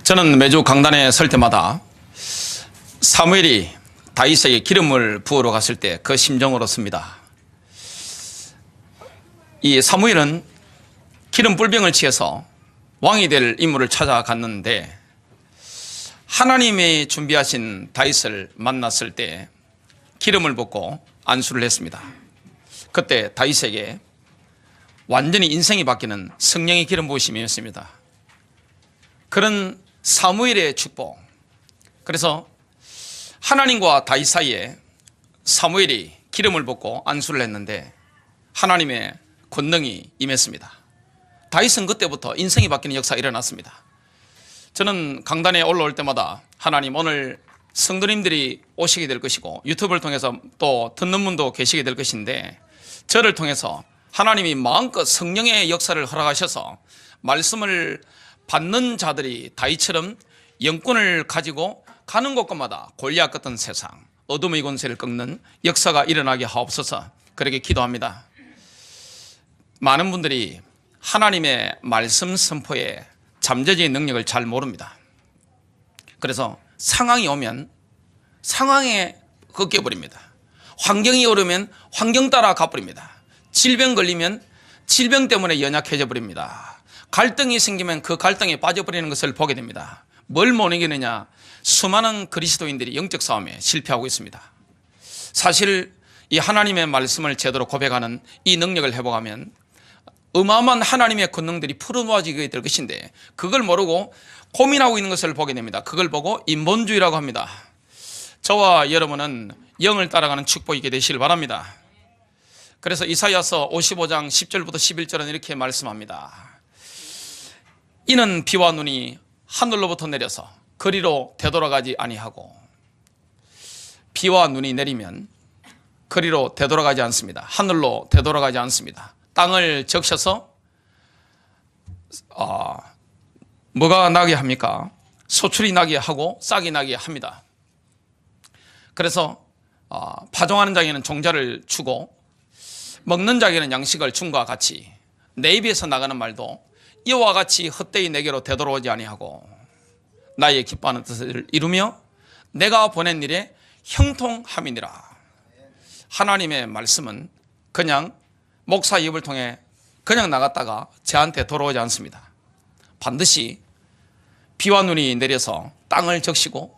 저는 매주 강단에 설 때마다 사무엘이 다윗에게 기름을 부으러 갔을 때 그 심정으로 씁니다. 이 사무엘은 기름 뿔병을 취해서 왕이 될 인물을 찾아갔는데 하나님이 준비하신 다윗을 만났을 때 기름을 붓고 안수를 했습니다. 그때 다윗에게 완전히 인생이 바뀌는 성령의 기름 부으심이었습니다. 그런 사무엘의 축복. 그래서 하나님과 다윗 사이에 사무엘이 기름을 붓고 안수를 했는데 하나님의 권능이 임했습니다. 다윗은 그때부터 인생이 바뀌는 역사가 일어났습니다. 저는 강단에 올라올 때마다 하나님 오늘 성도님들이 오시게 될 것이고 유튜브를 통해서 또 듣는 분도 계시게 될 것인데 저를 통해서 하나님이 마음껏 성령의 역사를 허락하셔서 말씀을 받는 자들이 다윗처럼 영권을 가지고 가는 곳곳마다 골리앗 같은 세상, 어둠의 권세를 꺾는 역사가 일어나게 하옵소서. 그렇게 기도합니다. 많은 분들이 하나님의 말씀 선포에 잠재적인 능력을 잘 모릅니다. 그래서 상황이 오면 상황에 꺾여버립니다. 환경이 오르면 환경 따라 가버립니다. 질병 걸리면 질병 때문에 연약해져 버립니다. 갈등이 생기면 그 갈등에 빠져버리는 것을 보게 됩니다. 뭘 못 이기느냐? 수많은 그리스도인들이 영적 싸움에 실패하고 있습니다. 사실 이 하나님의 말씀을 제대로 고백하는 이 능력을 회복하면 어마어마한 하나님의 권능들이 풀어놓아지게 될 것인데 그걸 모르고 고민하고 있는 것을 보게 됩니다. 그걸 보고 인본주의라고 합니다. 저와 여러분은 영을 따라가는 축복이 있게 되시길 바랍니다. 그래서 이사야서 55장 10절부터 11절은 이렇게 말씀합니다. 이는 비와 눈이 하늘로부터 내려서 거리로 되돌아가지 아니하고, 비와 눈이 내리면 거리로 되돌아가지 않습니다. 하늘로 되돌아가지 않습니다. 땅을 적셔서 뭐가 나게 합니까? 소출이 나게 하고 싹이 나게 합니다. 그래서 파종하는 자에게는 종자를 주고 먹는 자에게는 양식을 줌과 같이 내 입에서 나가는 말도 이와 같이 헛되이 내게로 되돌아오지 아니하고 나의 기뻐하는 뜻을 이루며 내가 보낸 일에 형통함이니라. 하나님의 말씀은 그냥 목사 입을 통해 그냥 나갔다가 저한테 돌아오지 않습니다. 반드시 비와 눈이 내려서 땅을 적시고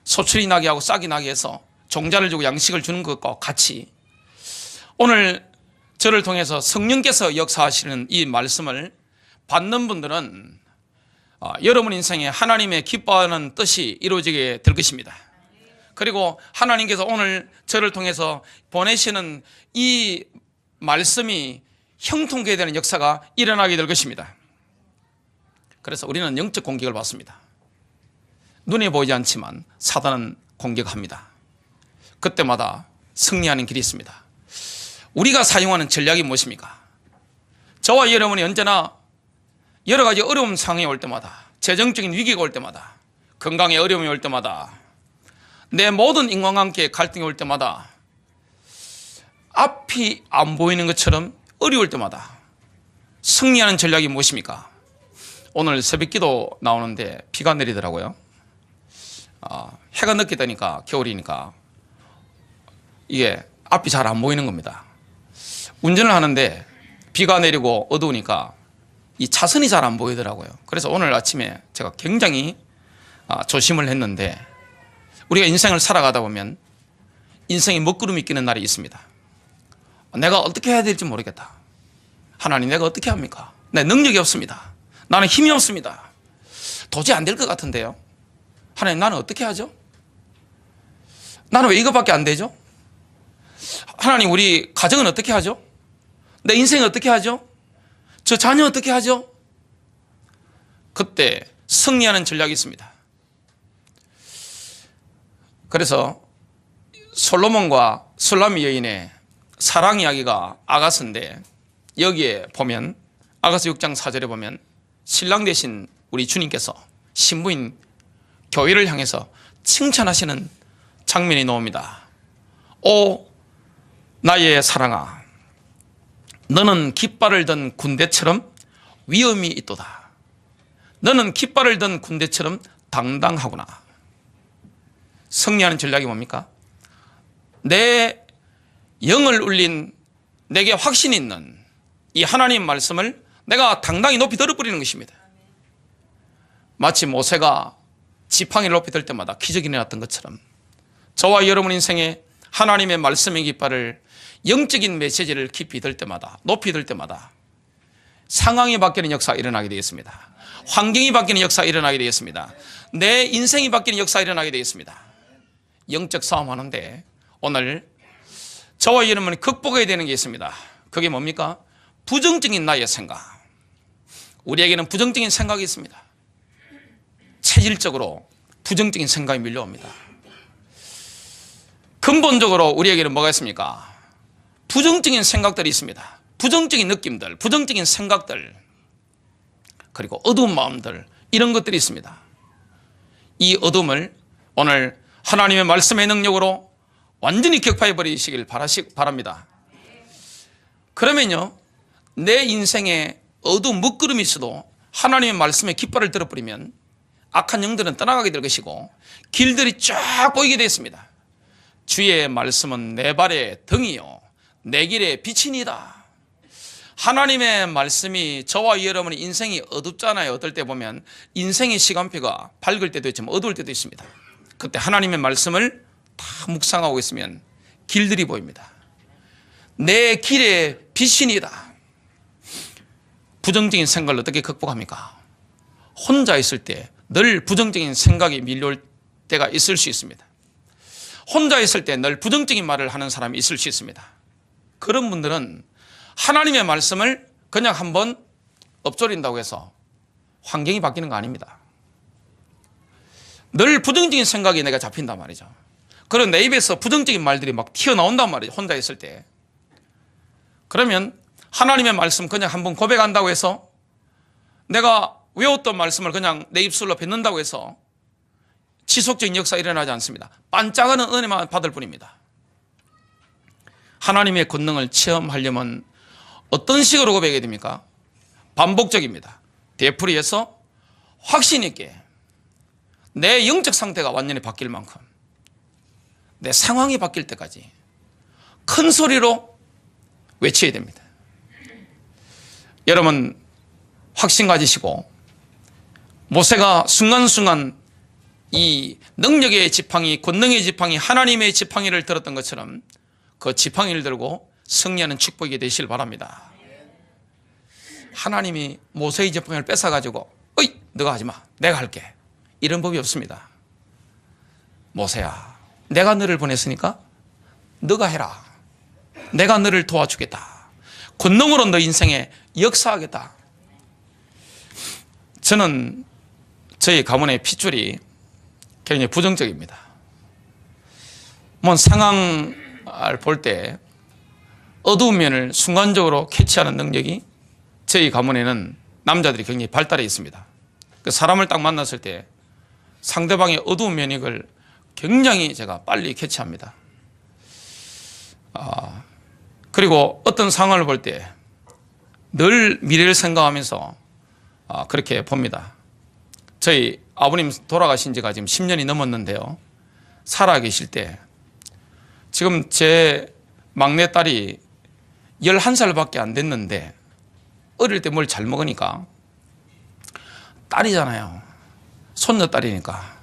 소출이 나게 하고 싹이 나게 해서 종자를 주고 양식을 주는 것과 같이 오늘 저를 통해서 성령께서 역사하시는 이 말씀을 받는 분들은 여러분 인생에 하나님의 기뻐하는 뜻이 이루어지게 될 것입니다. 그리고 하나님께서 오늘 저를 통해서 보내시는 이 말씀이 형통케 되는 역사가 일어나게 될 것입니다. 그래서 우리는 영적 공격을 받습니다. 눈에 보이지 않지만 사단은 공격합니다. 그때마다 승리하는 길이 있습니다. 우리가 사용하는 전략이 무엇입니까? 저와 여러분이 언제나 여러 가지 어려운 상황이 올 때마다, 재정적인 위기가 올 때마다, 건강에 어려움이 올 때마다, 내 모든 인간관계에 갈등이 올 때마다, 앞이 안 보이는 것처럼 어려울 때마다 승리하는 전략이 무엇입니까? 오늘 새벽기도 나오는데 비가 내리더라고요. 해가 늦게 되니까 겨울이니까 이게 앞이 잘 안 보이는 겁니다. 운전을 하는데 비가 내리고 어두우니까 이 차선이 잘 안 보이더라고요. 그래서 오늘 아침에 제가 굉장히 조심을 했는데 우리가 인생을 살아가다 보면 인생에 먹구름이 끼는 날이 있습니다. 내가 어떻게 해야 될지 모르겠다. 하나님 내가 어떻게 합니까? 내 능력이 없습니다. 나는 힘이 없습니다. 도저히 안 될 것 같은데요. 하나님 나는 어떻게 하죠? 나는 왜 이것밖에 안 되죠? 하나님 우리 가정은 어떻게 하죠? 내 인생은 어떻게 하죠? 저 자녀 어떻게 하죠? 그때 승리하는 전략이 있습니다. 그래서 솔로몬과 술람미 여인의 사랑 이야기가 아가서인데 여기에 보면 아가서 6장 4절에 보면 신랑 되신 우리 주님께서 신부인 교회를 향해서 칭찬하시는 장면이 나옵니다. 오 나의 사랑아, 너는 깃발을 든 군대처럼 위엄이 있도다. 너는 깃발을 든 군대처럼 당당하구나. 승리하는 전략이 뭡니까? 내 영을 울린, 내게 확신 있는 이 하나님 말씀을 내가 당당히 높이 들어버리는 것입니다. 마치 모세가 지팡이를 높이 들 때마다 기적이 일어났던 것처럼 저와 여러분 인생에 하나님의 말씀의 깃발을, 영적인 메시지를 깊이 들 때마다, 높이 들 때마다 상황이 바뀌는 역사가 일어나게 되겠습니다. 환경이 바뀌는 역사가 일어나게 되겠습니다. 내 인생이 바뀌는 역사가 일어나게 되겠습니다. 영적 싸움하는데 오늘 저와 여러분이 극복해야 되는 게 있습니다. 그게 뭡니까? 부정적인 나의 생각. 우리에게는 부정적인 생각이 있습니다. 체질적으로 부정적인 생각이 밀려옵니다. 근본적으로 우리에게는 뭐가 있습니까? 부정적인 생각들이 있습니다. 부정적인 느낌들, 부정적인 생각들, 그리고 어두운 마음들, 이런 것들이 있습니다. 이 어둠을 오늘 하나님의 말씀의 능력으로 완전히 격파해 버리시길 바랍니다. 그러면요, 내 인생에 어두운 먹구름이 있어도 하나님의 말씀에 깃발을 들어버리면 악한 영들은 떠나가게 될 것이고 길들이 쫙 보이게 되었습니다. 주의 말씀은 내 발의 등이요 내 길의 빛이니이다. 하나님의 말씀이, 저와 여러분의 인생이 어둡잖아요. 어떨 때 보면 인생의 시간표가 밝을 때도 있지만 어두울 때도 있습니다. 그때 하나님의 말씀을 다 묵상하고 있으면 길들이 보입니다. 내 길의 빛이니이다. 부정적인 생각을 어떻게 극복합니까? 혼자 있을 때 늘 부정적인 생각이 밀려올 때가 있을 수 있습니다. 혼자 있을 때 늘 부정적인 말을 하는 사람이 있을 수 있습니다. 그런 분들은 하나님의 말씀을 그냥 한번 엎조린다고 해서 환경이 바뀌는 거 아닙니다. 늘 부정적인 생각이 내가 잡힌단 말이죠. 그런 내 입에서 부정적인 말들이 막 튀어나온단 말이죠. 혼자 있을 때. 그러면 하나님의 말씀 그냥 한번 고백한다고 해서, 내가 외웠던 말씀을 그냥 내 입술로 뱉는다고 해서 지속적인 역사가 일어나지 않습니다. 반짝하는 은혜만 받을 뿐입니다. 하나님의 권능을 체험하려면 어떤 식으로 고백해야 됩니까? 반복적입니다. 되풀이해서 확신 있게 내 영적 상태가 완전히 바뀔 만큼, 내 상황이 바뀔 때까지 큰 소리로 외쳐야 됩니다. 여러분, 확신 가지시고 모세가 순간순간 이 능력의 지팡이, 권능의 지팡이, 하나님의 지팡이를 들었던 것처럼 그 지팡이를 들고 승리하는 축복이 되시길 바랍니다. 하나님이 모세의 지팡이를 뺏어가지고 어이 너가 하지 마, 내가 할게, 이런 법이 없습니다. 모세야, 내가 너를 보냈으니까 너가 해라. 내가 너를 도와주겠다. 권능으로 너 인생에 역사하겠다. 저는 저희 가문의 핏줄이 굉장히 부정적입니다. 상황을 볼 때 어두운 면을 순간적으로 캐치하는 능력이 저희 가문에는 남자들이 굉장히 발달해 있습니다. 그 사람을 딱 만났을 때 상대방의 어두운 면을 굉장히 제가 빨리 캐치합니다. 그리고 어떤 상황을 볼 때 늘 미래를 생각하면서 그렇게 봅니다. 저희 아버님 돌아가신 지가 지금 10년이 넘었는데요. 살아 계실 때 지금 제 막내딸이 11살밖에 안 됐는데 어릴 때 뭘 잘 먹으니까, 딸이잖아요. 손녀딸이니까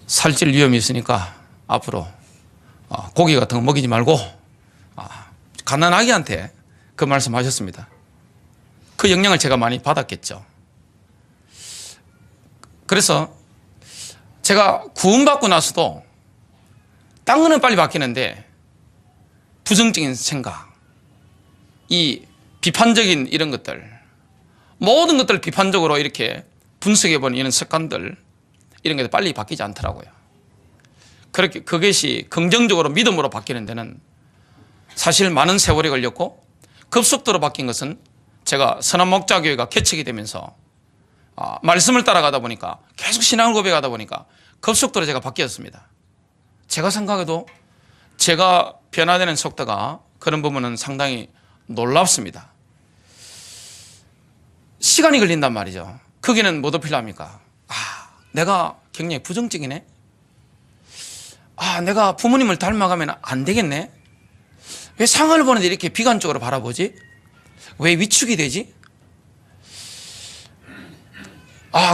살찔 위험이 있으니까 앞으로 고기 같은 거 먹이지 말고 갓난아기한테 그 말씀하셨습니다. 그 영향을 제가 많이 받았겠죠. 그래서 제가 구원받고 나서도 땅은 빨리 바뀌는데 부정적인 생각, 이 비판적인 이런 것들, 모든 것들을 비판적으로 이렇게 분석해보는 이런 습관들, 이런 게 빨리 바뀌지 않더라고요. 그렇게 그것이 긍정적으로 믿음으로 바뀌는 데는 사실 많은 세월이 걸렸고, 급속도로 바뀐 것은 제가 선한목자교회가 개척이 되면서 말씀을 따라가다 보니까, 계속 신앙을 고백하다 보니까 급속도로 제가 바뀌었습니다. 제가 생각해도 제가 변화되는 속도가 그런 부분은 상당히 놀랍습니다. 시간이 걸린단 말이죠. 거기는 뭐 더 필요합니까? 내가 굉장히 부정적이네. 내가 부모님을 닮아가면 안 되겠네. 왜 상을 보는데 이렇게 비관적으로 바라보지? 왜 위축이 되지?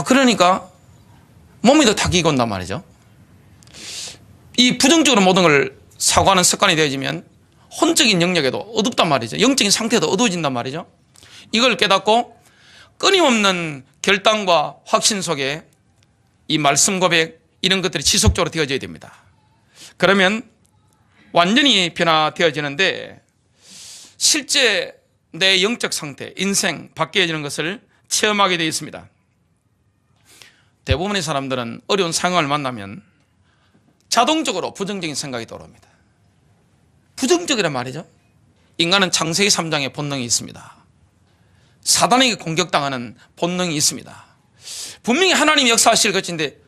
그러니까 몸이 더 타기 건단 말이죠. 이 부정적으로 모든 걸 사고하는 습관이 되어지면 혼적인 영역에도 어둡단 말이죠. 영적인 상태도 어두워진단 말이죠. 이걸 깨닫고 끊임없는 결단과 확신 속에 이 말씀 고백 이런 것들이 지속적으로 되어져야 됩니다. 그러면 완전히 변화되어지는데 실제 내 영적 상태, 인생 바뀌어지는 것을 체험하게 되어 있습니다. 대부분의 사람들은 어려운 상황을 만나면 자동적으로 부정적인 생각이 떠오릅니다. 부정적이란 말이죠. 인간은 창세기 3장에 본능이 있습니다. 사단에게 공격당하는 본능이 있습니다. 분명히 하나님이 역사하실 것인데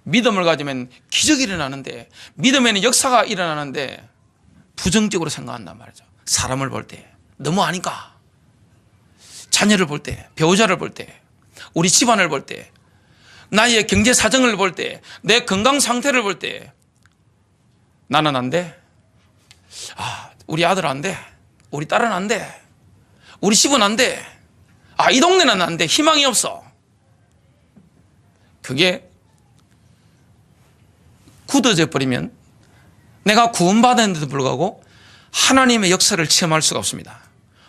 믿음을 가지면 기적이 일어나는데, 믿음에는 역사가 일어나는데 부정적으로 생각한단 말이죠. 사람을 볼 때 너무 아닌가, 자녀를 볼 때, 배우자를 볼 때, 우리 집안을 볼 때, 나의 경제 사정을 볼 때, 내 건강 상태를 볼 때 나는 안 돼. 우리 아들 안 돼. 우리 딸은 안 돼. 우리 집은 안 돼. 이 동네는 안 돼. 희망이 없어. 그게 굳어져 버리면 내가 구원받았는데도 불구하고 하나님의 역사를 체험할 수가 없습니다.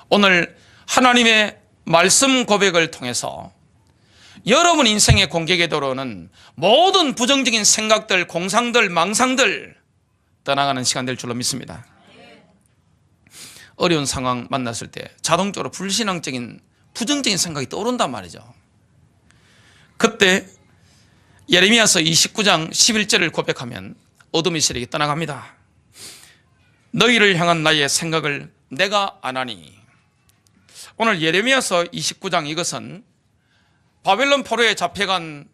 오늘 하나님의 말씀 고백을 통해서 여러분 인생의 공격에 들어오는 모든 부정적인 생각들, 공상들, 망상들 떠나가는 시간 될 줄로 믿습니다. 어려운 상황 만났을 때 자동적으로 불신앙적인 부정적인 생각이 떠오른단 말이죠. 그때 예레미야서 29장 11절을 고백하면 어둠의 세력이 떠나갑니다. 너희를 향한 나의 생각을 내가 아나니. 오늘 예레미야서 29장 이것은 바벨론 포로에 잡혀간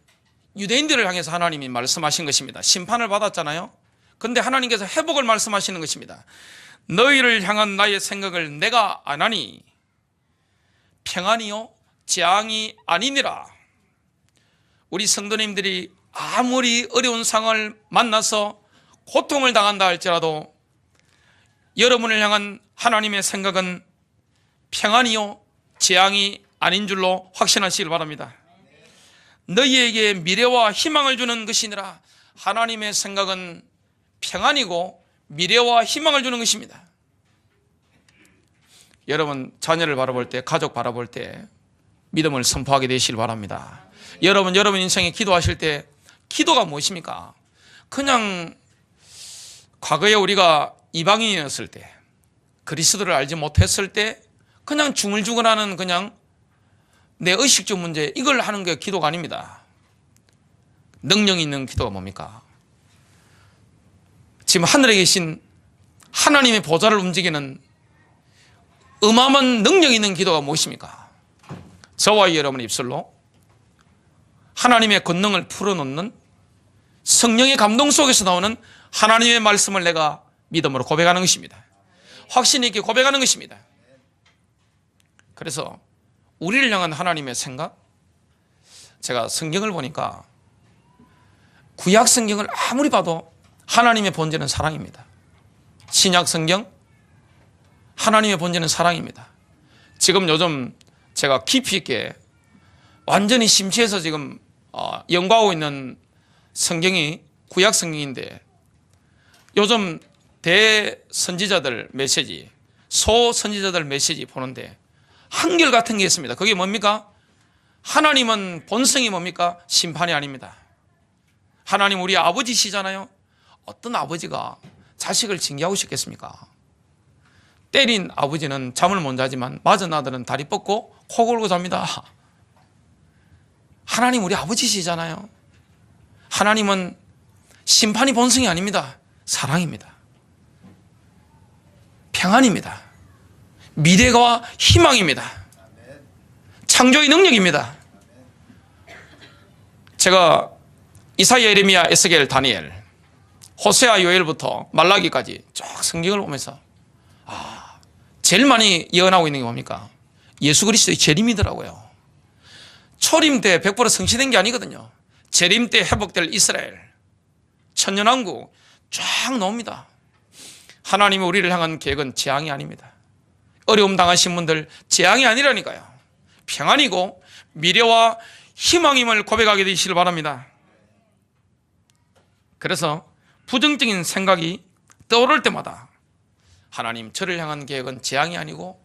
유대인들을 향해서 하나님이 말씀하신 것입니다. 심판을 받았잖아요. 그런데 하나님께서 회복을 말씀하시는 것입니다. 너희를 향한 나의 생각을 내가 아나니 평안이요 재앙이 아니니라. 우리 성도님들이 아무리 어려운 상황을 만나서 고통을 당한다 할지라도 여러분을 향한 하나님의 생각은 평안이요 재앙이 아닌 줄로 확신하시길 바랍니다. 너희에게 미래와 희망을 주는 것이니라. 하나님의 생각은 평안이고 미래와 희망을 주는 것입니다. 여러분 자녀를 바라볼 때, 가족 바라볼 때 믿음을 선포하게 되시길 바랍니다. 여러분 인생에 기도하실 때 기도가 무엇입니까? 그냥 과거에 우리가 이방인이었을 때, 그리스도를 알지 못했을 때 그냥 중얼중얼하는 그냥 내 의식주 문제, 이걸 하는 게 기도가 아닙니다. 능력 있는 기도가 뭡니까? 지금 하늘에 계신 하나님의 보좌를 움직이는 어마어마한 능력 있는 기도가 무엇입니까? 저와 여러분의 입술로 하나님의 권능을 풀어놓는 성령의 감동 속에서 나오는 하나님의 말씀을 내가 믿음으로 고백하는 것입니다. 확신 있게 고백하는 것입니다. 그래서 우리를 향한 하나님의 생각, 제가 성경을 보니까 구약 성경을 아무리 봐도 하나님의 본질은 사랑입니다. 신약 성경 하나님의 본질은 사랑입니다. 지금 요즘 제가 깊이 있게 완전히 심취해서 지금 연구하고 있는 성경이 구약 성경인데, 요즘 대선지자들 메시지, 소선지자들 메시지 보는데 한결같은 게 있습니다. 그게 뭡니까? 하나님은 본성이 뭡니까? 심판이 아닙니다. 하나님 우리 아버지시잖아요. 어떤 아버지가 자식을 징계하고 싶겠습니까? 때린 아버지는 잠을 못 자지만 맞은 아들은 다리 뻗고 코 골고 잡니다. 하나님 우리 아버지시잖아요. 하나님은 심판이 본성이 아닙니다. 사랑입니다. 평안입니다. 미래와 희망입니다. 창조의 능력입니다. 제가 이사야, 예레미야, 에스겔, 다니엘, 호세아, 요엘부터 말라기까지 쭉 성경을 보면서 제일 많이 예언하고 있는 게 뭡니까? 예수 그리스도의 재림이더라고요. 초림 때 100% 성취된 게 아니거든요. 재림 때 회복될 이스라엘, 천년왕국 쫙 나옵니다. 하나님이 우리를 향한 계획은 재앙이 아닙니다. 어려움 당하신 분들 재앙이 아니라니까요. 평안이고 미래와 희망임을 고백하게 되시길 바랍니다. 그래서 부정적인 생각이 떠오를 때마다 하나님, 저를 향한 계획은 재앙이 아니고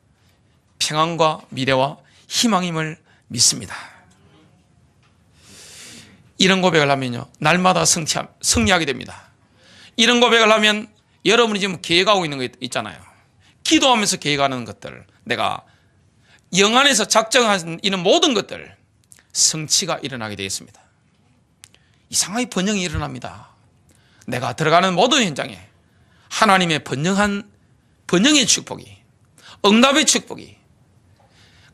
평안과 미래와 희망임을 믿습니다. 이런 고백을 하면요, 날마다 승리하게 됩니다. 이런 고백을 하면 여러분이 지금 계획하고 있는 거 있잖아요. 기도하면서 계획하는 것들, 내가 영 안에서 작정하는 이런 모든 것들, 성취가 일어나게 되겠습니다. 이상하게 번영이 일어납니다. 내가 들어가는 모든 현장에 하나님의 번영의 축복이, 응답의 축복이,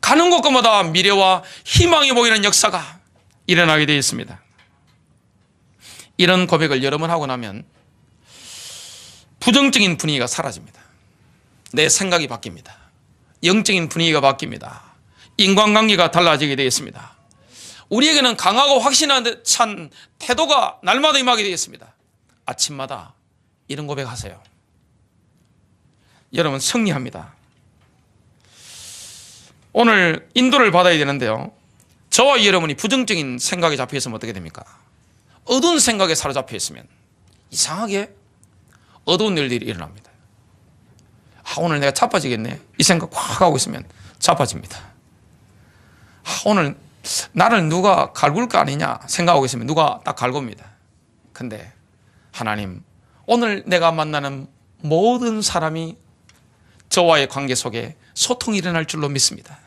가는 곳마다 미래와 희망이 보이는 역사가 일어나게 되어 있습니다. 이런 고백을 여러 번 하고 나면 부정적인 분위기가 사라집니다. 내 생각이 바뀝니다. 영적인 분위기가 바뀝니다. 인간관계가 달라지게 되어 있습니다. 우리에게는 강하고 확신한 찬 태도가 날마다 임하게 되어 있습니다. 아침마다 이런 고백하세요. 여러분, 승리합니다. 오늘 인도를 받아야 되는데요, 저와 여러분이 부정적인 생각에 잡혀 있으면 어떻게 됩니까? 어두운 생각에 사로잡혀 있으면 이상하게 어두운 일들이 일어납니다. 오늘 내가 자빠지겠네, 이 생각 확 하고 있으면 자빠집니다. 오늘 나를 누가 갈굴 거 아니냐 생각하고 있으면 누가 딱 갈굽니다. 근데 하나님, 오늘 내가 만나는 모든 사람이 저와의 관계 속에 소통이 일어날 줄로 믿습니다.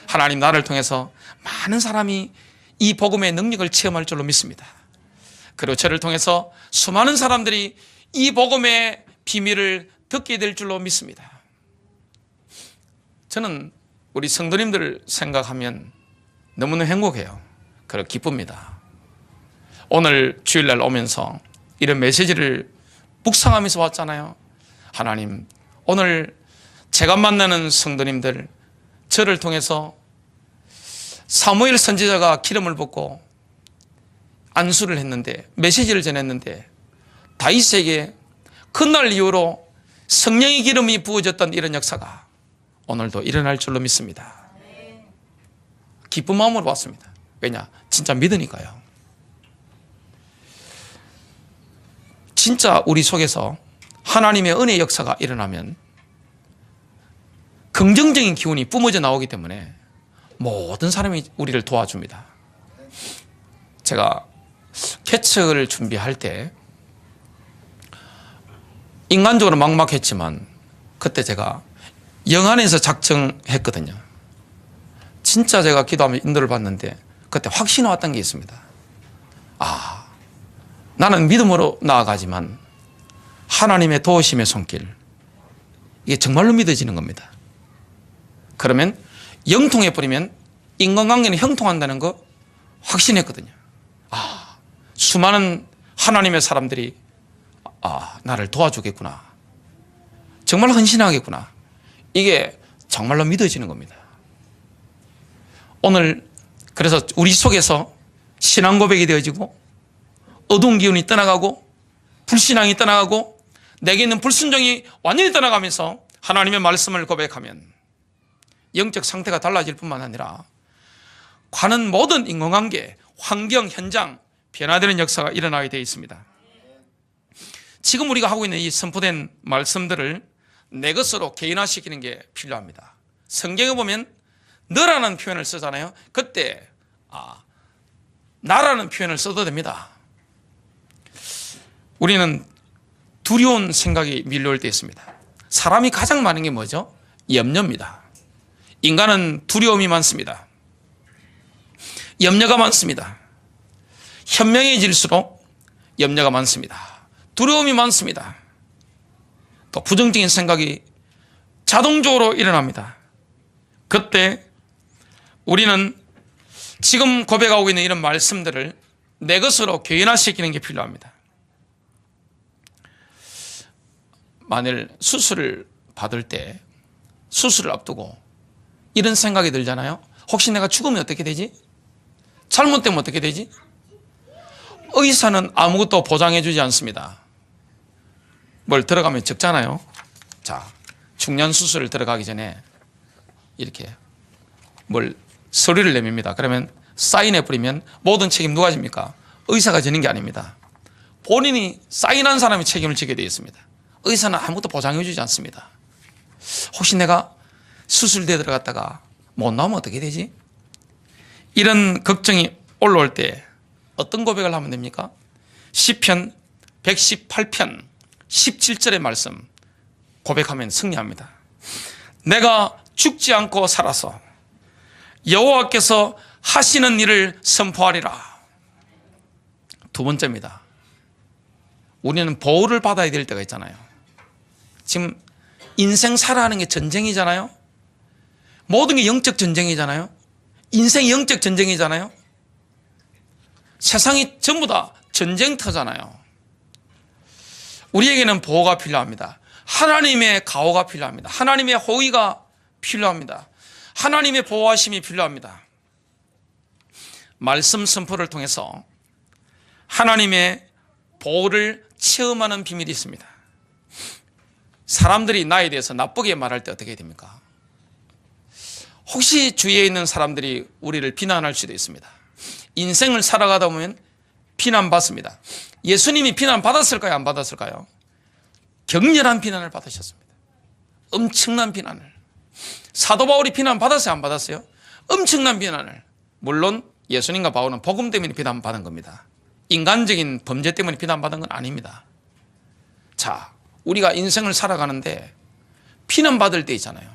하나님, 나를 통해서 많은 사람이 이 복음의 능력을 체험할 줄로 믿습니다. 그리고 저를 통해서 수많은 사람들이 이 복음의 비밀을 듣게 될 줄로 믿습니다. 저는 우리 성도님들 생각하면 너무나 행복해요. 그리고 기쁩니다. 오늘 주일날 오면서 이런 메시지를 묵상하면서 왔잖아요. 하나님, 오늘 제가 만나는 성도님들, 저를 통해서 사무엘 선지자가 기름을 붓고 안수를 했는데, 메시지를 전했는데, 다윗에게 그날 이후로 성령의 기름이 부어졌던 이런 역사가 오늘도 일어날 줄로 믿습니다. 기쁜 마음으로 왔습니다. 왜냐? 진짜 믿으니까요. 진짜 우리 속에서 하나님의 은혜의 역사가 일어나면 긍정적인 기운이 뿜어져 나오기 때문에 모든 사람이 우리를 도와줍니다. 제가 개척을 준비할 때 인간적으로 막막했지만 그때 제가 영안에서 작정했거든요. 진짜 제가 기도하며 인도를 받는데 그때 확신이 왔던 게 있습니다. 나는 믿음으로 나아가지만 하나님의 도우심의 손길, 이게 정말로 믿어지는 겁니다. 그러면 영통해 버리면 인간관계는 형통한다는 거 확신했거든요. 수많은 하나님의 사람들이 나를 도와주겠구나, 정말 헌신하겠구나, 이게 정말로 믿어지는 겁니다. 오늘 그래서 우리 속에서 신앙 고백이 되어지고 어두운 기운이 떠나가고 불신앙이 떠나가고 내게 있는 불순종이 완전히 떠나가면서 하나님의 말씀을 고백하면 영적 상태가 달라질 뿐만 아니라 관한 모든 인간관계, 환경, 현장 변화되는 역사가 일어나게 되어 있습니다. 지금 우리가 하고 있는 이 선포된 말씀들을 내 것으로 개인화시키는 게 필요합니다. 성경에 보면 너라는 표현을 쓰잖아요. 그때 나라는 표현을 써도 됩니다. 우리는 두려운 생각이 밀려올 때 있습니다. 사람이 가장 많은 게 뭐죠? 염려입니다. 인간은 두려움이 많습니다. 염려가 많습니다. 현명해질수록 염려가 많습니다. 두려움이 많습니다. 또 부정적인 생각이 자동적으로 일어납니다. 그때 우리는 지금 고백하고 있는 이런 말씀들을 내 것으로 개인화시키는 게 필요합니다. 만일 수술을 받을 때 수술을 앞두고 이런 생각이 들잖아요. 혹시 내가 죽으면 어떻게 되지? 잘못되면 어떻게 되지? 의사는 아무것도 보장해 주지 않습니다. 뭘 들어가면 적잖아요. 자, 중년 수술을 들어가기 전에 이렇게 뭘 서류를 내밉니다. 그러면 사인해 버리면 모든 책임 누가 집니까? 의사가 지는 게 아닙니다. 본인이 사인한 사람이 책임을 지게 되어 있습니다. 의사는 아무것도 보장해 주지 않습니다. 혹시 내가 수술대에 들어갔다가 못 나오면 어떻게 되지? 이런 걱정이 올라올 때 어떤 고백을 하면 됩니까? 시편 118편 17절의 말씀 고백하면 승리합니다. 내가 죽지 않고 살아서 여호와께서 하시는 일을 선포하리라. 두 번째입니다. 우리는 보호를 받아야 될 때가 있잖아요. 지금 인생 살아가는 게 전쟁이잖아요. 모든 게 영적 전쟁이잖아요. 인생이 영적 전쟁이잖아요. 세상이 전부 다 전쟁터잖아요. 우리에게는 보호가 필요합니다. 하나님의 가호가 필요합니다. 하나님의 호의가 필요합니다. 하나님의 보호하심이 필요합니다. 말씀 선포를 통해서 하나님의 보호를 체험하는 비밀이 있습니다. 사람들이 나에 대해서 나쁘게 말할 때 어떻게 됩니까? 혹시 주위에 있는 사람들이 우리를 비난할 수도 있습니다. 인생을 살아가다 보면 비난받습니다. 예수님이 비난받았을까요? 안 받았을까요? 격렬한 비난을 받으셨습니다. 엄청난 비난을. 사도 바울이 비난받았어요? 안 받았어요? 엄청난 비난을. 물론 예수님과 바울은 복음 때문에 비난받은 겁니다. 인간적인 범죄 때문에 비난받은 건 아닙니다. 자, 우리가 인생을 살아가는데 비난받을 때 있잖아요.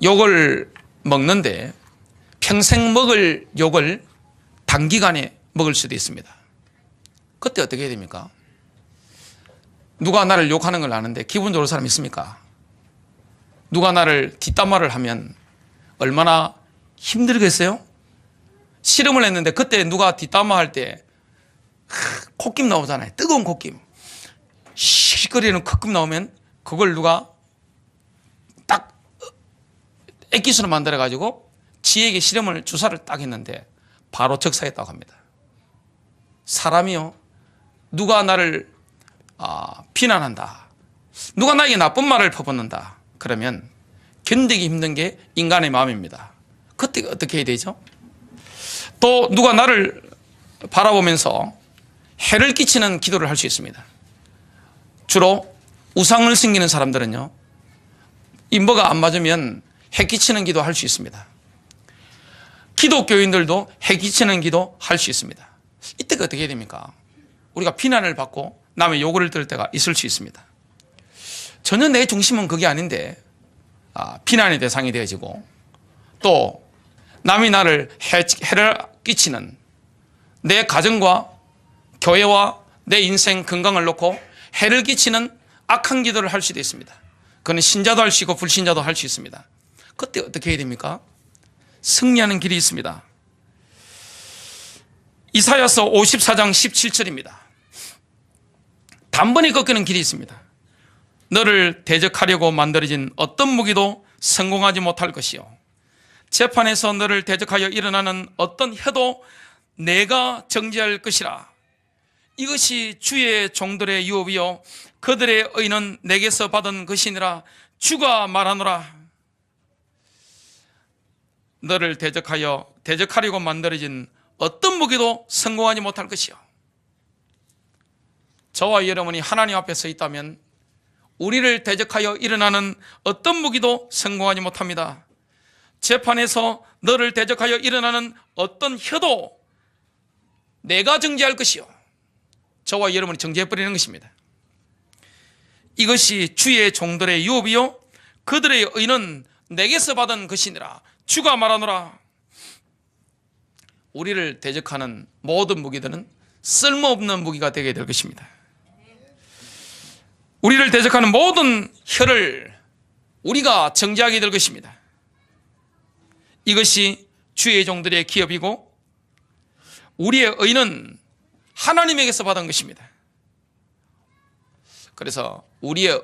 욕을 먹는데 평생 먹을 욕을 단기간에 먹을 수도 있습니다. 그때 어떻게 해야 됩니까? 누가 나를 욕하는 걸 아는데 기분 좋을 사람 있습니까? 누가 나를 뒷담화를 하면 얼마나 힘들겠어요? 씨름을 했는데 그때 누가 뒷담화할 때 콧김 나오잖아요. 뜨거운 콧김. 시끄리는 콧김 나오면 그걸 누가 딱 액기스로 만들어가지고 지에게 실험을 주사를 딱 했는데 바로 적사했다고 합니다. 사람이요, 누가 나를 비난한다, 누가 나에게 나쁜 말을 퍼붓는다, 그러면 견디기 힘든 게 인간의 마음입니다. 그때 어떻게 해야 되죠? 또 누가 나를 바라보면서 해를 끼치는 기도를 할 수 있습니다. 주로 우상을 섬기는 사람들은요, 이 뭐가 안 맞으면 해 끼치는 기도 할 수 있습니다. 기독교인들도 해 끼치는 기도 할 수 있습니다. 이때가 어떻게 해야 됩니까? 우리가 비난을 받고 남의 욕을 들을 때가 있을 수 있습니다. 전혀 내 중심은 그게 아닌데 비난의 대상이 되어지고, 또 남이 나를 해를 끼치는 내 가정과 교회와 내 인생 건강을 놓고 해를 끼치는 악한 기도를 할 수도 있습니다. 그건 신자도 할 수 있고 불신자도 할 수 있습니다. 그때 어떻게 해야 됩니까? 승리하는 길이 있습니다. 이사야서 54장 17절입니다. 단번에 꺾이는 길이 있습니다. 너를 대적하려고 만들어진 어떤 무기도 성공하지 못할 것이요, 재판에서 너를 대적하여 일어나는 어떤 혀도 내가 정죄할 것이라. 이것이 주의 종들의 유업이요 그들의 의는 내게서 받은 것이니라. 주가 말하노라. 너를 대적하려고 만들어진 어떤 무기도 성공하지 못할 것이요. 저와 여러분이 하나님 앞에 서 있다면 우리를 대적하여 일어나는 어떤 무기도 성공하지 못합니다. 재판에서 너를 대적하여 일어나는 어떤 혀도 내가 정죄할 것이요, 저와 여러분이 정죄해버리는 것입니다. 이것이 주의 종들의 유업이요 그들의 의는 내게서 받은 것이니라. 주가 말하노라. 우리를 대적하는 모든 무기들은 쓸모없는 무기가 되게 될 것입니다. 우리를 대적하는 모든 혀를 우리가 정죄하게 될 것입니다. 이것이 주의 종들의 기업이고 우리의 의는 하나님에게서 받은 것입니다. 그래서 우리의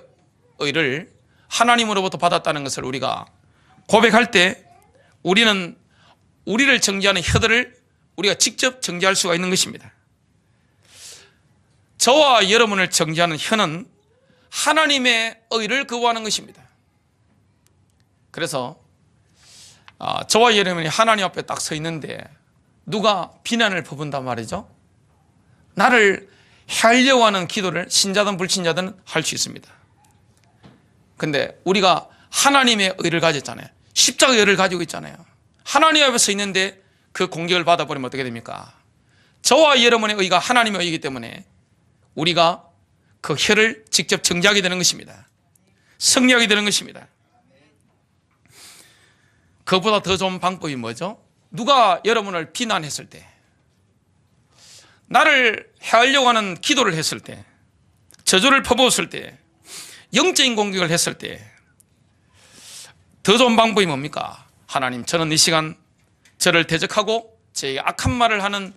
의를 하나님으로부터 받았다는 것을 우리가 고백할 때 우리는 우리를 정죄하는 혀들을 우리가 직접 정죄할 수가 있는 것입니다. 저와 여러분을 정죄하는 혀는 하나님의 의를 거부하는 것입니다. 그래서 저와 여러분이 하나님 앞에 딱 서 있는데 누가 비난을 퍼붓는단 말이죠. 나를 해하려고 하는 기도를 신자든 불신자든 할 수 있습니다. 근데 우리가 하나님의 의를 가졌잖아요. 십자가의 의를 가지고 있잖아요. 하나님 앞에 서 있는데 그 공격을 받아버리면 어떻게 됩니까? 저와 여러분의 의가 하나님의 의이기 때문에 우리가 그 혀를 직접 정죄하게 되는 것입니다. 승리하게 되는 것입니다. 그보다 더 좋은 방법이 뭐죠? 누가 여러분을 비난했을 때, 나를 해하려고 하는 기도를 했을 때, 저주를 퍼부었을 때, 영적인 공격을 했을 때 더 좋은 방법이 뭡니까? 하나님, 저는 이 시간 저를 대적하고 제게 악한 말을 하는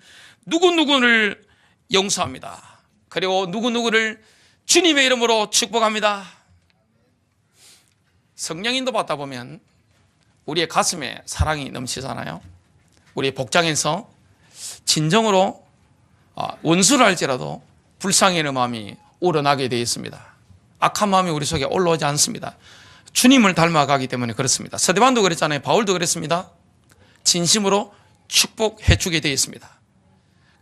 누구누구를 용서합니다. 그리고 누구누구를 주님의 이름으로 축복합니다. 성령인도 받다 보면 우리의 가슴에 사랑이 넘치잖아요. 우리 복장에서 진정으로 원수를 할지라도 불쌍히 마음이 우러나게 되어 있습니다. 악한 마음이 우리 속에 올라오지 않습니다. 주님을 닮아가기 때문에 그렇습니다. 스데반도 그랬잖아요. 바울도 그랬습니다. 진심으로 축복해 주게 되어 있습니다.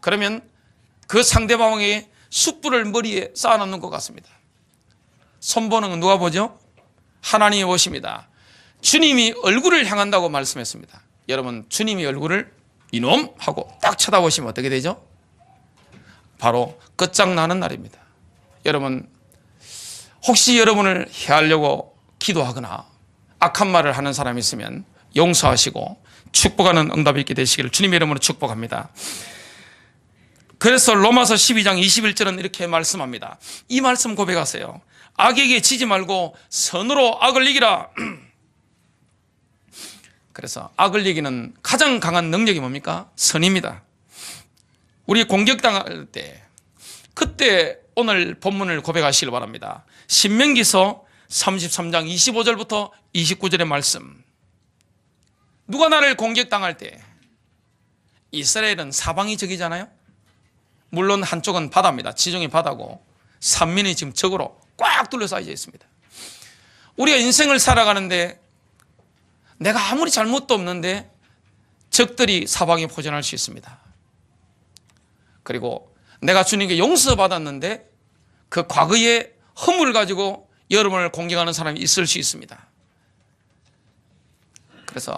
그러면 그 상대방에게 숯불을 머리에 쌓아놓는 것 같습니다. 손보는 건 누가 보죠? 하나님이 보십니다. 주님이 얼굴을 향한다고 말씀했습니다. 여러분, 주님이 얼굴을 이놈 하고 딱 쳐다보시면 어떻게 되죠? 바로 끝장나는 날입니다. 여러분, 혹시 여러분을 해하려고 기도하거나 악한 말을 하는 사람이 있으면 용서하시고 축복하는 응답이 있게 되시기를 주님의 이름으로 축복합니다. 그래서 로마서 12장 21절은 이렇게 말씀합니다. 이 말씀 고백하세요. 악에게 지지 말고 선으로 악을 이기라. 그래서 악을 이기는 가장 강한 능력이 뭡니까? 선입니다. 우리 공격당할 때, 그때 오늘 본문을 고백하시길 바랍니다. 신명기서 33장 25절부터 29절의 말씀. 누가 나를 공격당할 때, 이스라엘은 사방이 적이잖아요. 물론 한쪽은 바다입니다. 지중해 바다고 삼면이 지금 적으로 꽉 둘러싸여 있습니다. 우리가 인생을 살아가는데 내가 아무리 잘못도 없는데 적들이 사방에 포전할 수 있습니다. 그리고 내가 주님께 용서받았는데 그 과거의 허물을 가지고 여러분을 공격하는 사람이 있을 수 있습니다. 그래서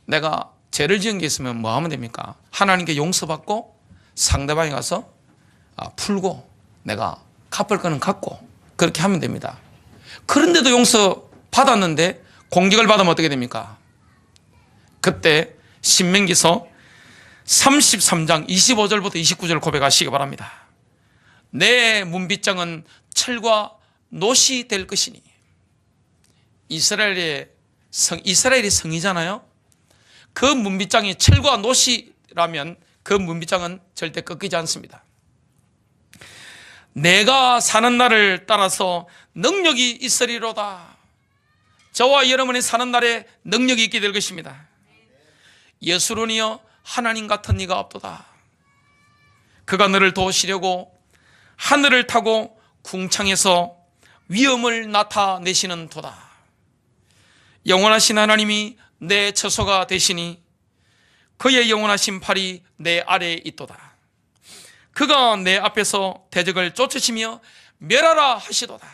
내가 죄를 지은 게 있으면 뭐 하면 됩니까? 하나님께 용서받고 상대방에 가서 풀고 내가 갚을 거는 갚고 그렇게 하면 됩니다. 그런데도 용서받았는데 공격을 받으면 어떻게 됩니까? 그때 신명기서 33장 25절부터 29절 고백하시기 바랍니다. 내 문빗장은 철과 놋이 될 것이니. 이스라엘이 성이잖아요. 그 문빗장이 철과 놋이라면 그 문빗장은 절대 꺾이지 않습니다. 내가 사는 날을 따라서 능력이 있으리로다. 저와 여러분이 사는 날에 능력이 있게 될 것입니다. 예수론이여 하나님 같은 이가 없도다. 그가 너를 도우시려고 하늘을 타고 궁창에서 위엄을 나타내시는 도다. 영원하신 하나님이 내 처소가 되시니 그의 영원하신 팔이 내 아래에 있도다. 그가 내 앞에서 대적을 쫓으시며 멸하라 하시도다.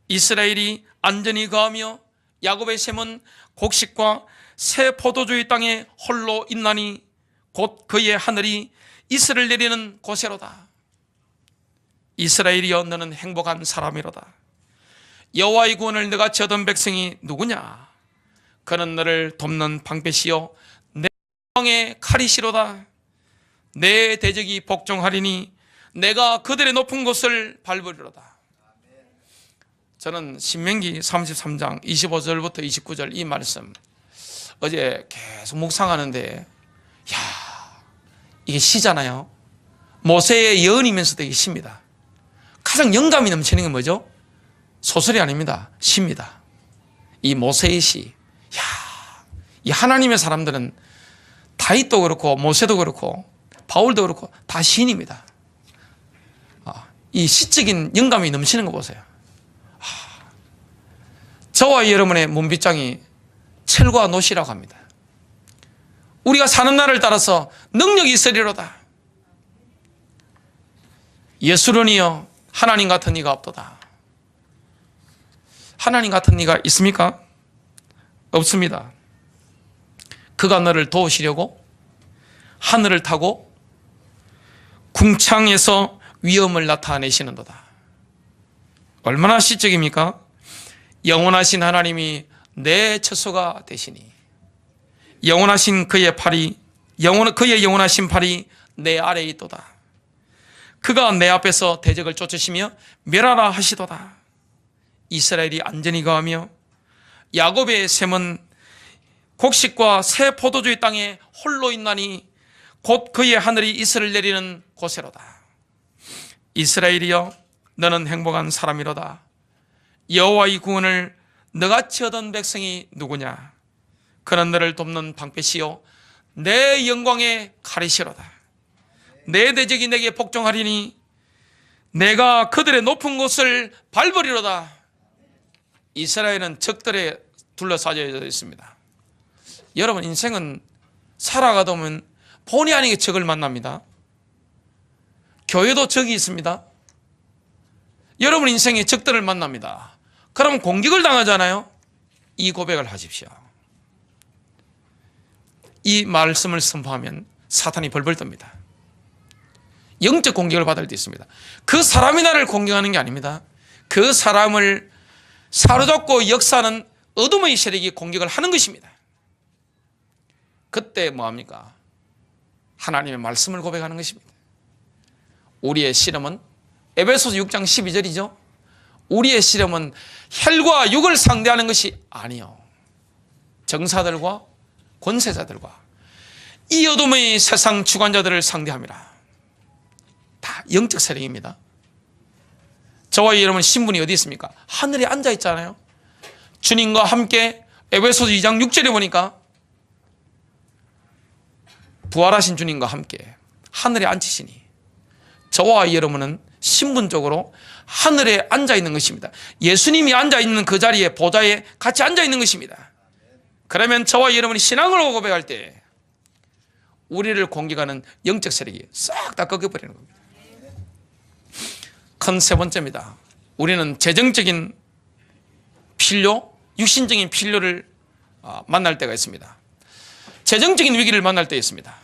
이스라엘이 안전히 거하며 야곱의 셈은 곡식과 새 포도주의 땅에 홀로 있나니 곧 그의 하늘이 이슬을 내리는 곳이로다. 이스라엘이여 너는 행복한 사람이로다. 여호와의 구원을 너같이 얻은 백성이 누구냐? 그는 너를 돕는 방패시요 내 왕의 칼이시로다. 내 대적이 복종하리니 내가 그들의 높은 곳을 밟으리로다. 저는 신명기 33장 25절부터 29절 이 말씀 어제 계속 묵상하는데 이게 시잖아요. 모세의 예언이면서도 이게 시입니다. 가장 영감이 넘치는 게 뭐죠? 소설이 아닙니다. 시입니다. 이 모세의 시. 이 하나님의 사람들은 다윗도 그렇고 모세도 그렇고 바울도 그렇고 다 시인입니다. 이 시적인 영감이 넘치는 거 보세요. 저와 여러분의 문빗장이 철과 노시라고 합니다. 우리가 사는 날을 따라서 능력이 있으리로다. 예수론이여 하나님 같은 이가 없도다. 하나님 같은 이가 있습니까? 없습니다. 그가 너를 도우시려고 하늘을 타고 궁창에서 위엄을 나타내시는도다. 얼마나 시적입니까? 영원하신 하나님이 내 처소가 되시니 영원하신 그의 영원하신 팔이 내 아래에 있도다. 그가 내 앞에서 대적을 쫓으시며 멸하라 하시도다. 이스라엘이 안전히 거하며 야곱의 샘은 곡식과 새 포도주의 땅에 홀로 있나니 곧 그의 하늘이 이슬을 내리는 곳에로다. 이스라엘이여 너는 행복한 사람이로다. 여호와의 구원을 너같이 얻은 백성이 누구냐? 그는 너를 돕는 방패시요 내 영광의 칼이시로다. 내 대적이 내게 복종하리니 내가 그들의 높은 곳을 밟으리로다. 이스라엘은 적들에 둘러싸여 있습니다. 여러분 인생은 살아가다 보면 본의 아니게 적을 만납니다. 교회도 적이 있습니다. 여러분 인생에 적들을 만납니다. 그럼 공격을 당하잖아요. 이 고백을 하십시오. 이 말씀을 선포하면 사탄이 벌벌 떱니다. 영적 공격을 받을 때 있습니다. 그 사람이 나를 공격하는 게 아닙니다. 그 사람을 사로잡고 역사하는 어둠의 세력이 공격을 하는 것입니다. 그때 뭐합니까? 하나님의 말씀을 고백하는 것입니다. 우리의 실험은 에베소서 6장 12절이죠. 우리의 실험은 혈과 육을 상대하는 것이 아니요 정사들과 권세자들과 이 어둠의 세상 주관자들을 상대함이라. 다 영적 세력입니다. 저와 여러분 신분이 어디 있습니까? 하늘에 앉아 있잖아요. 주님과 함께 에베소서 2장 6절에 보니까 부활하신 주님과 함께 하늘에 앉히시니 저와 여러분은 신분적으로 하늘에 앉아 있는 것입니다. 예수님이 앉아 있는 그 자리에 보좌에 같이 앉아 있는 것입니다. 그러면 저와 여러분이 신앙으로 고백할 때 우리를 공격하는 영적 세력이 싹 다 꺾여버리는 겁니다. 큰 세 번째입니다. 우리는 재정적인 필요, 육신적인 필요를 만날 때가 있습니다. 재정적인 위기를 만날 때 있습니다.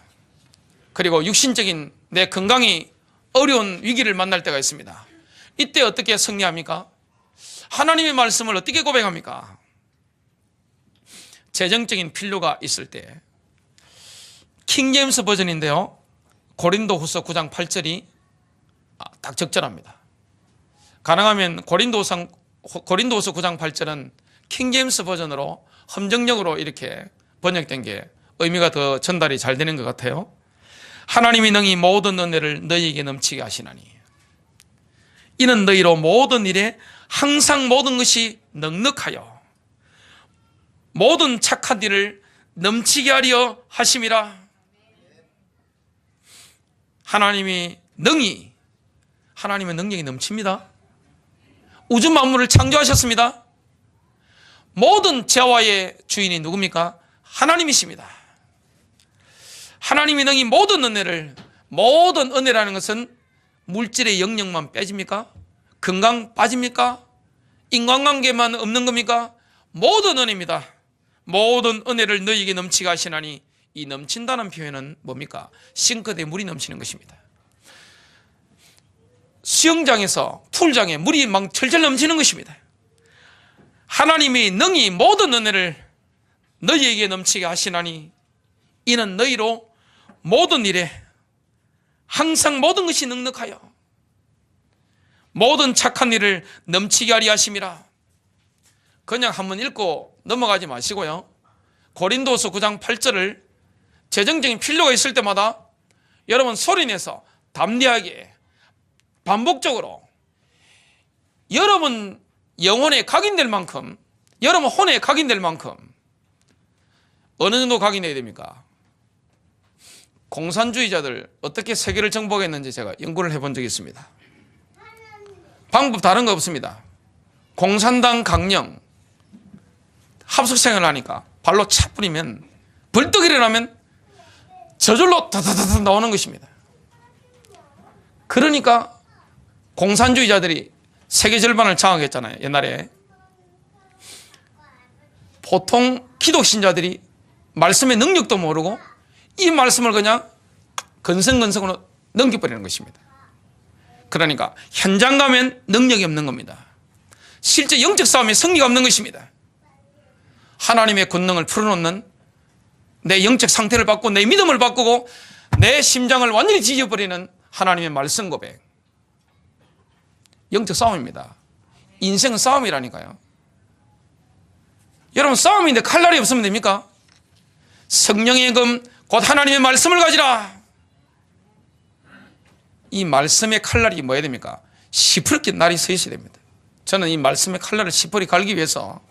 그리고 육신적인 내 건강이 어려운 위기를 만날 때가 있습니다. 이때 어떻게 승리합니까? 하나님의 말씀을 어떻게 고백합니까? 재정적인 필요가 있을 때 킹제임스 버전인데요, 고린도후서 9장 8절이 딱 적절합니다. 가능하면 고린도후서 9장 8절은 킹제임스 버전으로 함정역으로 이렇게 번역된 게 의미가 더 전달이 잘 되는 것 같아요. 하나님이 능히 모든 은혜를 너희에게 넘치게 하시나니 이는 너희로 모든 일에 항상 모든 것이 넉넉하여 모든 착한 일을 넘치게 하려 하심이라. 하나님의 능력이 넘칩니다. 우주 만물을 창조하셨습니다. 모든 재화의 주인이 누굽니까? 하나님이십니다. 하나님이 능히 모든 은혜라는 것은 물질의 영역만 빼집니까? 건강 빠집니까? 인간관계만 없는 겁니까? 모든 은혜입니다. 모든 은혜를 너희에게 넘치게 하시나니, 이 넘친다는 표현은 뭡니까? 싱크대에 물이 넘치는 것입니다. 수영장에서 풀장에 물이 막 철철 넘치는 것입니다. 하나님이 능히 모든 은혜를 너희에게 넘치게 하시나니 이는 너희로 모든 일에 항상 모든 것이 넉넉하여 모든 착한 일을 넘치게 하리 하심이라. 그냥 한번 읽고 넘어가지 마시고요, 고린도서 9장 8절을 재정적인 필요가 있을 때마다 여러분 소리내서 담대하게 반복적으로 여러분 영혼에 각인될 만큼, 여러분 혼에 각인될 만큼 어느 정도 각인해야 됩니까? 공산주의자들 어떻게 세계를 정복했는지 제가 연구를 해본 적이 있습니다. 방법 다른 거 없습니다. 공산당 강령 합숙생을 하니까 발로 차 뿌리면 벌떡 일어나면 저절로 다다다다 나오는 것입니다. 그러니까 공산주의자들이 세계 절반을 장악했잖아요. 옛날에 보통 기독신자들이 말씀의 능력도 모르고 이 말씀을 그냥 건성건성으로 넘겨버리는 것입니다. 그러니까 현장 가면 능력이 없는 겁니다. 실제 영적 싸움에 승리가 없는 것입니다. 하나님의 권능을 풀어놓는 내 영적 상태를 바꾸고 내 믿음을 바꾸고 내 심장을 완전히 지져버리는 하나님의 말씀 고백. 영적 싸움입니다. 인생은 싸움이라니까요. 여러분 싸움인데 칼날이 없으면 됩니까? 성령의 검 곧 하나님의 말씀을 가지라. 이 말씀의 칼날이 뭐야 됩니까? 시퍼렇게 날이 서 있어야 됩니다. 저는 이 말씀의 칼날을 시퍼리 갈기 위해서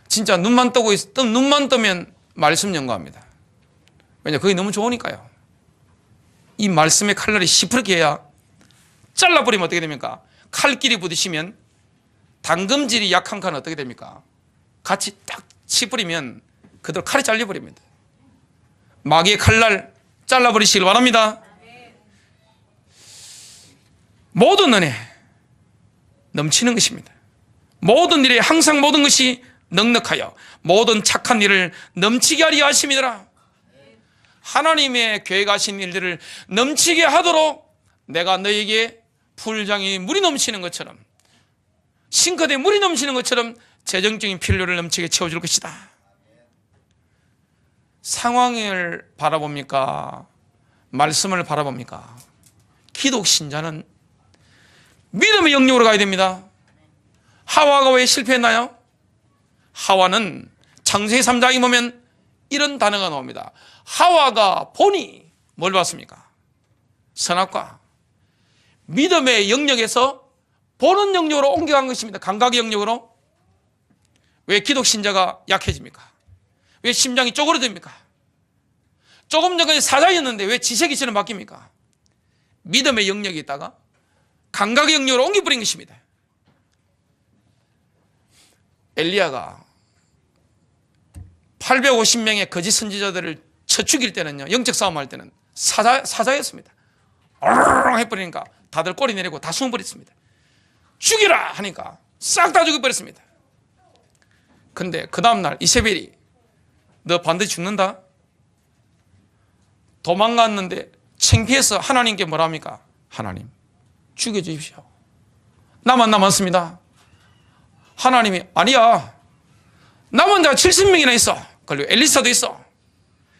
진짜 눈만 뜨면 말씀 연구합니다. 왜냐 그게 너무 좋으니까요. 이 말씀의 칼날이 시퍼렇게 해야 잘라버리면 어떻게 됩니까? 칼길이 부딪히면 당금질이 약한 칼은 어떻게 됩니까? 같이 딱 치버리면 그대로 칼이 잘려버립니다. 마귀의 칼날 잘라버리시길 바랍니다. 모든 은혜 넘치는 것입니다. 모든 일에 항상 모든 것이 넉넉하여 모든 착한 일을 넘치게 하리 하심이더라. 하나님의 계획하신 일들을 넘치게 하도록 내가 너에게 풀장에 물이 넘치는 것처럼 싱크대에 물이 넘치는 것처럼 재정적인 필요를 넘치게 채워줄 것이다. 상황을 바라봅니까? 말씀을 바라봅니까? 기독신자는 믿음의 영역으로 가야 됩니다. 하와가 왜 실패했나요? 하와는 창세기 3장에 보면 이런 단어가 나옵니다. 하와가 보니 뭘 봤습니까? 선악과. 믿음의 영역에서 보는 영역으로 옮겨간 것입니다. 감각의 영역으로. 왜 기독신자가 약해집니까? 왜 심장이 쪼그러듭니까? 조금 전까지 사자였는데 왜 지새끼처럼 바뀝니까? 믿음의 영역에 있다가 감각의 영역으로 옮겨버린 것입니다. 엘리야가 850명의 거짓 선지자들을 쳐 죽일 때는요, 영적 싸움할 때는 사자였습니다. 어르르 해버리니까 다들 꼬리 내리고 다 숨어버렸습니다. 죽이라 하니까 싹 다 죽여버렸습니다. 근데 그 다음날 이세벨이 너 반드시 죽는다? 도망갔는데 창피해서 하나님께 뭐라 합니까? 하나님 죽여주십시오. 나만 남았습니다. 하나님이 아니야, 남은 자가 70명이나 있어. 그리고 엘리사도 있어.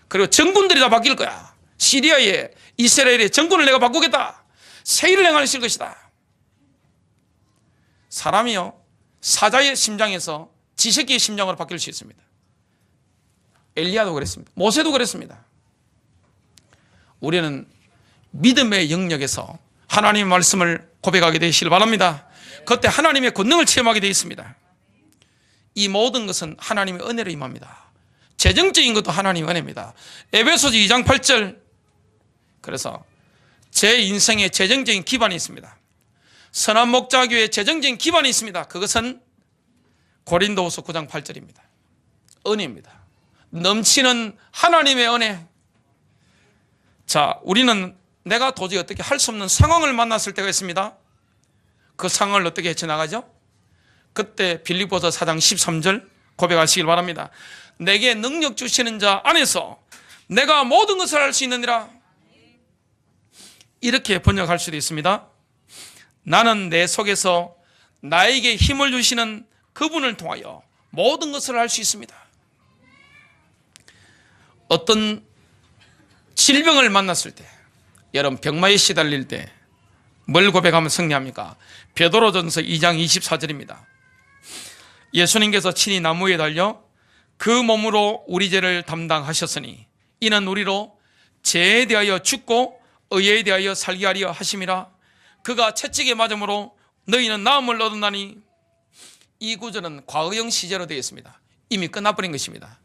그리고 정군들이 다 바뀔 거야. 시리아의 이스라엘의 정군을 내가 바꾸겠다. 새 일을 행하실 것이다. 사람이요, 사자의 심장에서 지새끼의 심장으로 바뀔 수 있습니다. 엘리야도 그랬습니다. 모세도 그랬습니다. 우리는 믿음의 영역에서 하나님의 말씀을 고백하게 되시길 바랍니다. 그때 하나님의 권능을 체험하게 되어 있습니다. 이 모든 것은 하나님의 은혜로 임합니다. 재정적인 것도 하나님의 은혜입니다. 에베소서 2장 8절. 그래서 제 인생에 재정적인 기반이 있습니다. 선한 목자교회에 재정적인 기반이 있습니다. 그것은 고린도후서 9장 8절입니다. 은혜입니다. 넘치는 하나님의 은혜. 자, 우리는 내가 도저히 어떻게 할 수 없는 상황을 만났을 때가 있습니다. 그 상황을 어떻게 헤쳐나가죠? 그때 빌립보서 4장 13절 고백하시길 바랍니다. 내게 능력 주시는 자 안에서 내가 모든 것을 할 수 있느니라. 이렇게 번역할 수도 있습니다. 나는 내 속에서 나에게 힘을 주시는 그분을 통하여 모든 것을 할 수 있습니다. 어떤 질병을 만났을 때, 여러분 병마에 시달릴 때 뭘 고백하면 승리합니까? 베드로전서 2장 24절입니다. 예수님께서 친히 나무에 달려 그 몸으로 우리 죄를 담당하셨으니 이는 우리로 죄에 대하여 죽고 의에 대하여 살게 하려 하심이라. 그가 채찍에 맞음으로 너희는 나음을 얻었나니. 이 구절은 과거형 시제로 되어 있습니다. 이미 끝나버린 것입니다.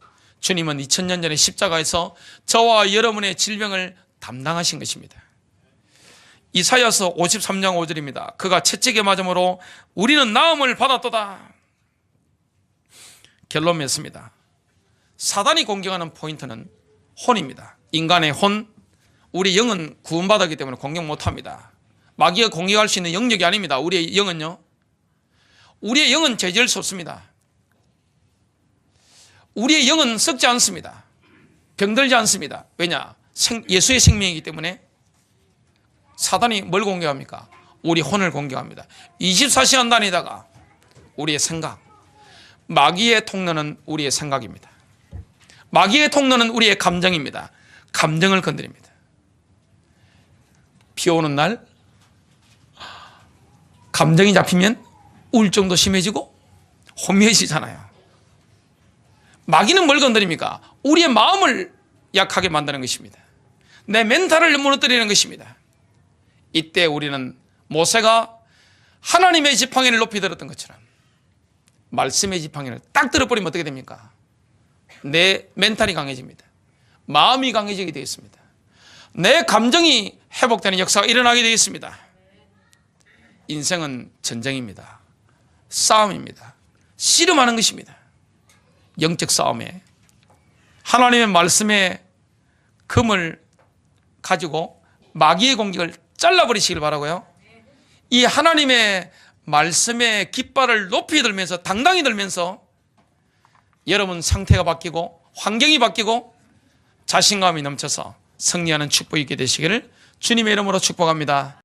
주님은 2000년 전에 십자가에서 저와 여러분의 질병을 담당하신 것입니다. 이사야서 53장 5절입니다. 그가 채찍에 맞음으로 우리는 나음을 받았도다. 결론 맺습니다. 사단이 공격하는 포인트는 혼입니다. 인간의 혼, 우리 영은 구원받았기 때문에 공격 못합니다. 마귀가 공격할 수 있는 영역이 아닙니다. 우리의 영은요, 우리의 영은 죄질 수 없습니다. 우리의 영은 썩지 않습니다. 병들지 않습니다. 왜냐? 예수의 생명이기 때문에. 사단이 뭘 공격합니까? 우리 혼을 공격합니다. 24시간 다니다가 우리의 생각, 마귀의 통로는 우리의 생각입니다. 마귀의 통로는 우리의 감정입니다. 감정을 건드립니다. 비 오는 날 감정이 잡히면 우울증도 심해지고 혼미해지잖아요. 마귀는 뭘 건드립니까? 우리의 마음을 약하게 만드는 것입니다. 내 멘탈을 무너뜨리는 것입니다. 이때 우리는 모세가 하나님의 지팡이를 높이 들었던 것처럼 말씀의 지팡이를 딱 들어버리면 어떻게 됩니까? 내 멘탈이 강해집니다. 마음이 강해지게 되어 있습니다. 내 감정이 회복되는 역사가 일어나게 되어 있습니다. 인생은 전쟁입니다. 싸움입니다. 씨름하는 것입니다. 영적 싸움에 하나님의 말씀의 금을 가지고 마귀의 공격을 잘라버리시길 바라고요. 이 하나님의 말씀의 깃발을 높이 들면서 당당히 들면서 여러분 상태가 바뀌고 환경이 바뀌고 자신감이 넘쳐서 승리하는 축복이 있게 되시기를 주님의 이름으로 축복합니다.